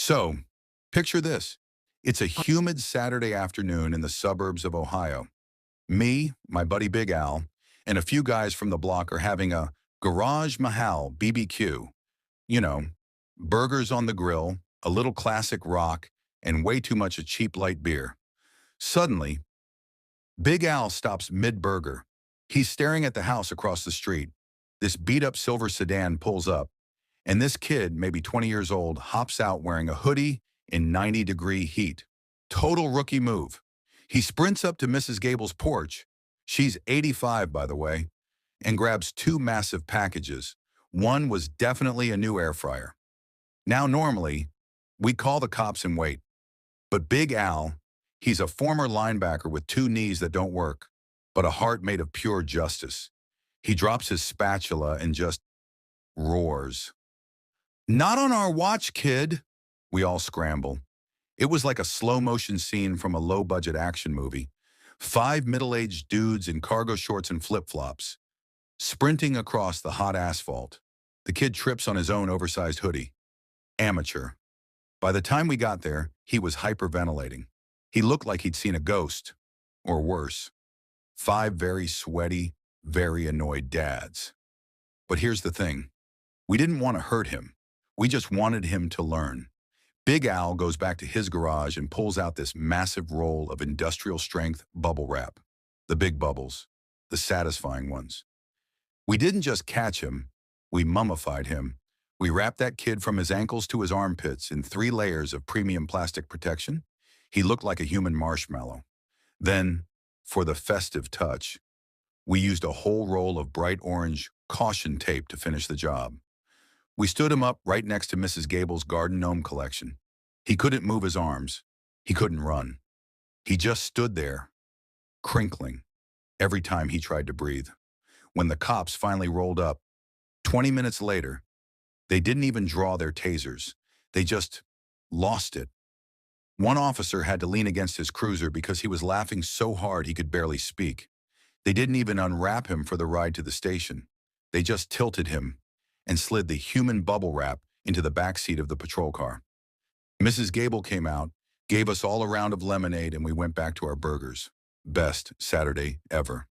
So, picture this. It's a humid Saturday afternoon in the suburbs of Ohio. Me, my buddy Big Al, and a few guys from the block are having a Garage Mahal BBQ. You know, burgers on the grill, a little classic rock, and way too much of cheap light beer. Suddenly, Big Al stops mid-burger. He's staring at the house across the street. This beat-up silver sedan pulls up, and this kid, maybe 20 years old, hops out wearing a hoodie in 90-degree heat. Total rookie move. He sprints up to Mrs. Gable's porch. She's 85, by the way, and grabs two massive packages. One was definitely a new air fryer. Now, normally, we call the cops and wait. But Big Al, he's a former linebacker with two knees that don't work, but a heart made of pure justice. He drops his spatula and just roars. "Not on our watch, kid." We all scramble. It was like a slow-motion scene from a low-budget action movie. Five middle-aged dudes in cargo shorts and flip-flops, sprinting across the hot asphalt. The kid trips on his own oversized hoodie. Amateur. By the time we got there, he was hyperventilating. He looked like he'd seen a ghost, or worse. Five very sweaty, very annoyed dads. But here's the thing. We didn't want to hurt him. We just wanted him to learn. Big Al goes back to his garage and pulls out this massive roll of industrial-strength bubble wrap. The big bubbles. The satisfying ones. We didn't just catch him. We mummified him. We wrapped that kid from his ankles to his armpits in 3 layers of premium plastic protection. He looked like a human marshmallow. Then, for the festive touch, we used a whole roll of bright orange caution tape to finish the job. We stood him up right next to Mrs. Gable's garden gnome collection. He couldn't move his arms. He couldn't run. He just stood there, crinkling, every time he tried to breathe. When the cops finally rolled up, 20 minutes later, they didn't even draw their tasers. They just lost it. One officer had to lean against his cruiser because he was laughing so hard he could barely speak. They didn't even unwrap him for the ride to the station. They just tilted him and slid the human bubble wrap into the back seat of the patrol car. Mrs. Gable came out, gave us all a round of lemonade, and we went back to our burgers. Best Saturday ever.